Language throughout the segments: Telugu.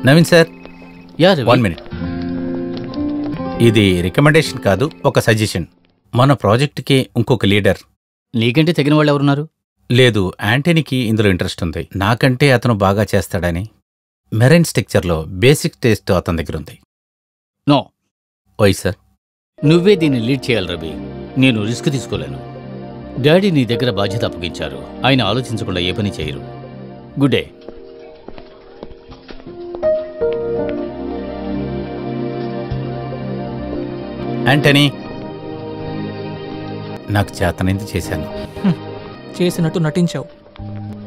Naveen sir, 1 minute. ఇది రికమెండేషన్ కాదు, ఒక సజెషన్. మన ప్రాజెక్ట్కి ఇంకొక లీడర్. నీకంటే తగిన వాళ్ళు ఎవరున్నారు? లేదు, యాంటనీకి ఇందులో ఇంట్రెస్ట్ ఉంది. నాకంటే అతను బాగా చేస్తాడని. మెరైన్ స్ట్రక్చర్లో బేసిక్ టేస్ట్ అతని దగ్గర ఉంది. నో. Why sir? నువ్వే దీన్ని లీడ్ చేయాలి రవి. నేను రిస్క్ తీసుకోలేను. డాడీ నీ దగ్గర బాధ్యత అప్పగించారు. ఆయన ఆలోచించకుండా ఏ పని చేయరు. Good day. యాంటనీ, నాకు చేతనైంది చేశాను. చేసినట్టు నటించావు.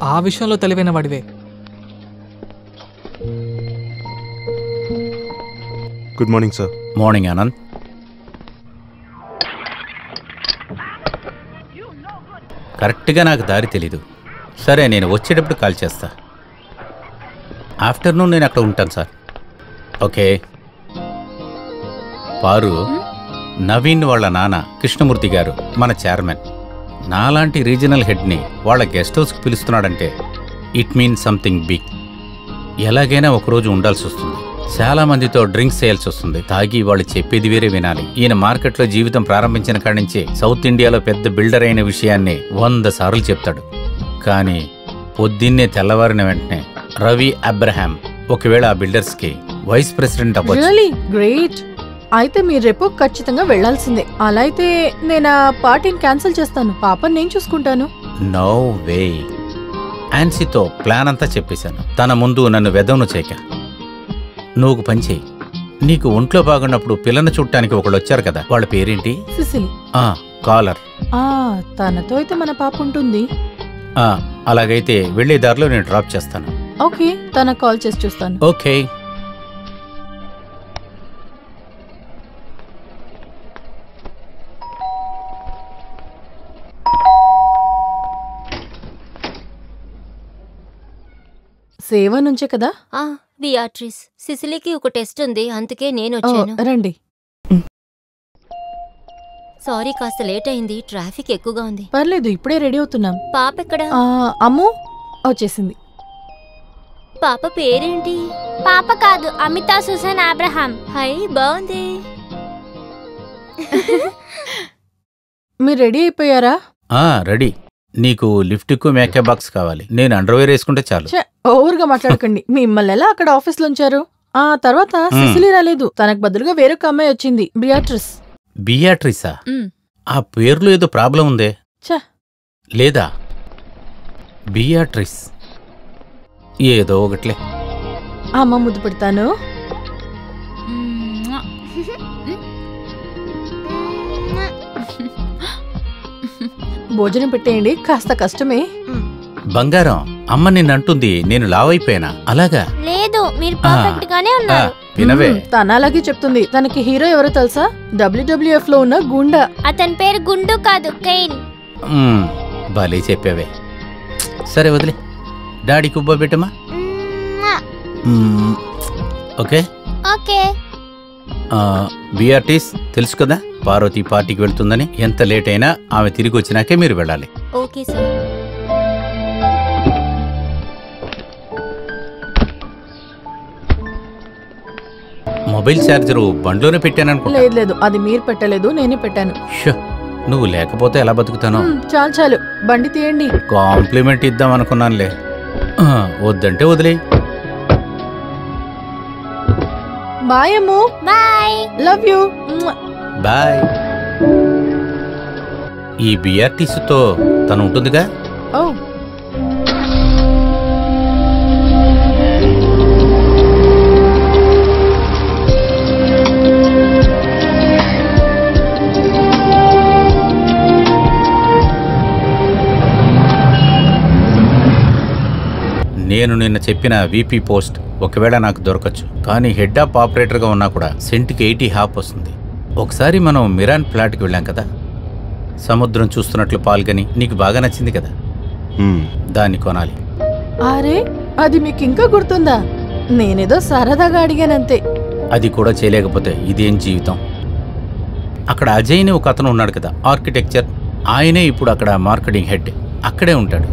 ఆ విషయంలో తెలివైన వాడివే. Good morning sir. Morning Anand. కరెక్ట్గా నాకు దారి తెలీదు. సరే, నేను వచ్చేటప్పుడు కాల్ చేస్తా. ఆఫ్టర్నూన్ నేను అక్కడ ఉంటాను సార్. ఓకే. పారు, నవీన్ వాళ్ళ నాన్న కృష్ణమూర్తి గారు మన చైర్మన్. నాలాంటి రీజనల్ హెడ్ని వాళ్ళ గెస్ట్ హౌస్కి పిలుస్తున్నాడంటే ఇట్ మీన్స్ సంథింగ్ బిగ్. ఎలాగైనా ఒకరోజు ఉండాల్సి వస్తుంది. చాలా మందితో డ్రింక్స్ చేయాల్సి వస్తుంది. తాగి వాళ్ళు చెప్పేది వేరే వినాలి. ఈయన మార్కెట్లో జీవితం ప్రారంభించిన కాడి నుంచి సౌత్ ఇండియాలో పెద్ద బిల్డర్ అయిన విషయాన్ని 100 సార్లు చెప్తాడు. కానీ పొద్దున్నే తెల్లవారిన వెంటనే రవి అబ్రహాం ఒకవేళ ఆ బిల్డర్స్కి వైస్ ప్రెసిడెంట్ అవ్వచ్చు. గ్రేట్. అయితే మీరు రేపు ఖచ్చితంగా వెళ్లాల్సిందే. అలా అయితే నేను ఆ పార్టీని క్యాన్సిల్ చేస్తాను. పాపని నేను చూసుకుంటాను. No way. ఆన్సీతో ప్లాన్ అంతా చెప్పేశాను. తన ముందు నన్ను వెదవను చేయక. నువ్వు పని చేయి. నీకు ఒంట్లో బాగున్నప్పుడు పిల్లను చూడటానికి ఒకళ్ళు వచ్చారు కదా, వాళ్ళ పేరేంటి? సిసిలి. కాలర్. తనతో అయితే మన పాప ఉంటుంది. అలాగైతే వెళ్లే దారిలో నేను డ్రాప్ చేస్తాను. ఓకే, తనకు కాల్ చేసి చూస్తాను. ఓకే. సేవ నుంచే కదా? బియాట్రిస్, సిసిలీకి ఒక టెస్ట్ ఉంది, అందుకే నేను వచ్చాను. రండి. సారీ, కాస్త లేట్ అయింది. ట్రాఫిక్ ఎక్కువగా ఉంది. పర్లేదు, ఇప్పుడే రెడీ అవుతున్నాం. పాప ఎక్కడ? అమ్ము వచ్చేసింది. పాప పేరేంటి? పాప కాదు, అమితా సుజన్ అబ్రహాం. హై, బాగుంది. మీరు రెడీ అయిపోయారా? రెడీ. నీకు లిఫ్ట్కు మేకప్ బాక్స్ కావాలి. నేను అండర్వేర్ వేసుకుంటే చాలు. ఓవర్గా మాట్లాడకండి. మిమ్మల్ని ఎలా అక్కడ ఆఫీస్లో ఉంచారు? ఆ తర్వాత సిసిలీ రాలేదు. తనకు బదులుగా వేరొక అమ్మాయి వచ్చింది, బియాట్రిస్. బియాట్రిసా? ఆ పేర్లో ఏదో ప్రాబ్లం ఉందే. లేదా బియాట్రిస్ ఏదో ఒకట్లే. అమ్మ ముద్దు పెడతాను. భోజనం పెట్టేయండి, కాస్త కష్టమే. బంగారం, అమ్మ నిన్నంటుంది నేను లావైపోయానా? అలాగా లేదు, మీరు పర్ఫెక్ట్ గానే ఉన్నారు. వినవే, తన అలాగే చెప్తుంది. తనకి హీరో ఎవరో తెలుసా? WWF లో ఉన్న గుండా. అతని పేరు గుండు కాదు, కెయిన్. బాలే చెప్పావే. సరే వదిలే. డాడీకి ఉబ్బ పెట్టమా? Okay okay. బిఆర్టీస్ తెలుసు కదా, పార్వతి పార్టీకి వెళ్తుందని. ఎంత లేట్ అయినా ఆమె తిరిగి వచ్చినాకే మీరు వెళ్ళాలి. Okay sir. మొబైల్ ఛార్జరు బండ్లోనే పెట్టాననుకో. లేదు, అది మీరు పెట్టలేదు, నేనే పెట్టాను. నువ్వు లేకపోతే ఎలా బతుకుతాను? చాలు చాలు, బండి తీయండి. కాంప్లిమెంట్ ఇద్దాం అనుకున్నానులే. వద్దంటే వదిలే. Bye Ammu. Bye. Love you. Bye. ఈ బిఆర్టీసీతో తను ఉంటుందిగా. నేను నిన్న చెప్పిన VP పోస్ట్ ఒకవేళ నాకు దొరకచ్చు. కానీ హెడ్ ఆఫ్ ఆపరేటర్గా ఉన్నా కూడా సెంట్కి 80 హాప్ వస్తుంది. ఒకసారి మనం మిరాన్ ఫ్లాట్కి వెళ్ళాం కదా, సముద్రం చూస్తున్నట్లు పాల్గొని నీకు బాగా నచ్చింది కదా, దాన్ని కొనాలి. అరే, అది మీకు ఇంకా గుర్తుందా? నేనేదో సరదాగా అడిగానంతే. అది కూడా చేయలేకపోతే ఇదేం జీవితం. అక్కడ అజయ్ని ఒక అతను ఉన్నాడు కదా, ఆర్కిటెక్చర్. ఆయనే ఇప్పుడు అక్కడ మార్కెటింగ్ హెడ్. అక్కడే ఉంటాడు.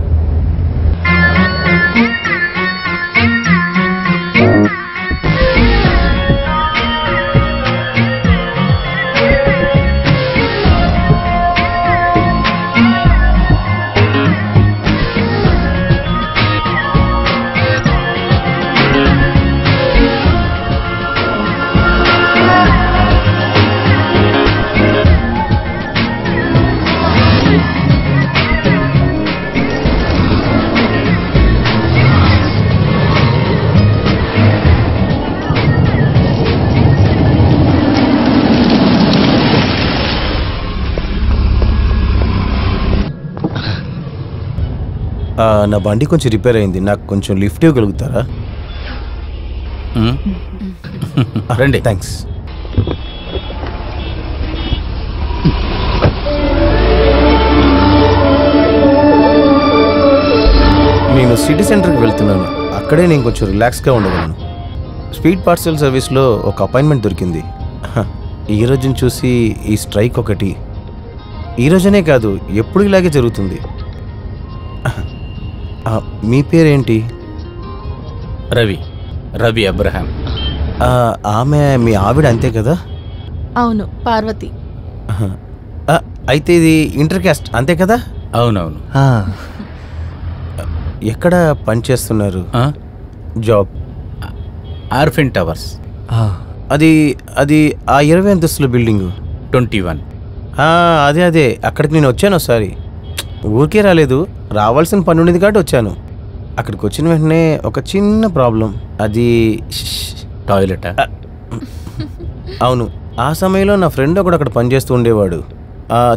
నా బండి కొంచెం రిపేర్ అయింది, నాకు కొంచెం లిఫ్ట్ ఇవ్వగలుగుతారా? రండి. థ్యాంక్స్. నేను సిటీ సెంటర్కి వెళ్తున్నాను, అక్కడే నేను కొంచెం రిలాక్స్గా ఉండగలను. స్పీడ్ పార్సల్ సర్వీస్లో ఒక అపాయింట్మెంట్ దొరికింది. ఈ రోజుని చూసి ఈ స్ట్రైక్ ఒకటి, ఈ రోజునే కాదు ఎప్పుడు ఇలాగే జరుగుతుంది. మీ పేరేంటి? రవి. రవి అబ్రహాం. ఆమె మీ ఆవిడ అంతే కదా? అవును, పార్వతి. అయితే ఇది ఇంటర్ క్యాస్ట్ అంతే కదా? అవునవును. ఎక్కడ పనిచేస్తున్నారు? జాబ్? ఆర్ఫిన్ టవర్స్. అది అది ఆ 20 అంతస్తుల బిల్డింగు. 21. అదే అక్కడికి నేను వచ్చాను ఒకసారి. ఊరికే రాలేదు, రావాల్సిన పని ఉండేది కాబట్టి వచ్చాను. అక్కడికి వచ్చిన వెంటనే ఒక చిన్న ప్రాబ్లం. అది టాయిలెటా? అవును, ఆ సమయంలో నా ఫ్రెండ్ ఒకడు అక్కడ పనిచేస్తూ ఉండేవాడు.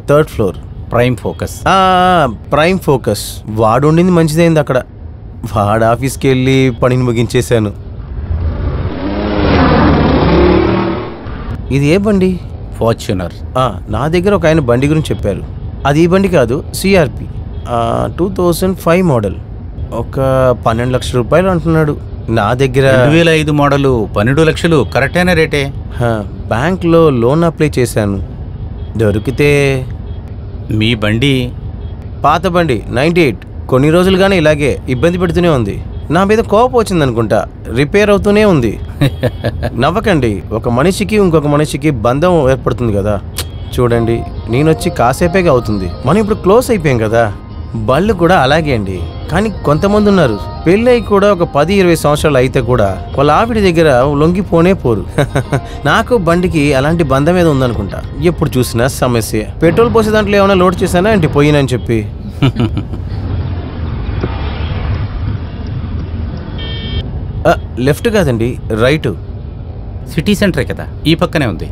3rd floor. Prime focus. Prime focus. వాడు ఉండింది మంచిదైంది అక్కడ. వాడు ఆఫీస్కి వెళ్ళి పనిని ముగించేశాను. ఇది ఏ బండి? ఫార్చ్యూనర్. నా దగ్గర ఒక ఆయన బండి గురించి చెప్పారు. అది ఈ బండి కాదు, సిఆర్పి 2005 మోడల్. ఒక 12 లక్షల రూపాయలు అంటున్నాడు. నా దగ్గర 2005 మోడలు 12 లక్షలు కరెక్టైన రేటే. బ్యాంక్లో లోన్ అప్లై చేశాను, దొరికితే. మీ బండి పాత బండి 98. కొన్ని రోజులుగానే ఇలాగే ఇబ్బంది పెడుతూనే ఉంది. నా మీద కోపం వచ్చిందనుకుంటా, రిపేర్ అవుతూనే ఉంది. నవ్వకండి, ఒక మనిషికి ఇంకొక మనిషికి బంధం ఏర్పడుతుంది కదా. చూడండి, నేను వచ్చి కాసేపేగా అవుతుంది, మనం ఇప్పుడు క్లోజ్ అయిపోయాం కదా. బళ్ళు కూడా అలాగే అండి. కానీ కొంతమంది ఉన్నారు, పెళ్ళై కూడా ఒక 10-20 సంవత్సరాలు అయితే కూడా వాళ్ళ ఆవిడ దగ్గర లొంగిపోనే పోరు. నాకు బండికి అలాంటి బంధం ఏదో ఉందనుకుంటా. ఎప్పుడు చూసినా సమస్య. పెట్రోల్ పోసే దాంట్లో ఏమైనా లోడ్ చేశానా ఏంటి పోయినని చెప్పి. లెఫ్ట్ కాదండి, రైటు. సిటీ సెంటరే కదా, ఈ పక్కనే ఉంది.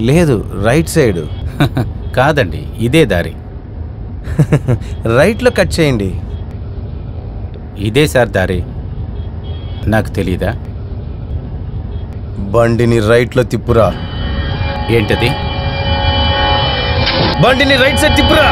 లేదు, రైట్ సైడ్. కాదండి, ఇదే దారి. రైట్లో కట్ చేయండి. ఇదే సార్ దారి. నాకు తెలీదా? బండిని రైట్లో తిప్పురా. ఏంటది? బండిని రైట్ సైడ్ తిప్పురా.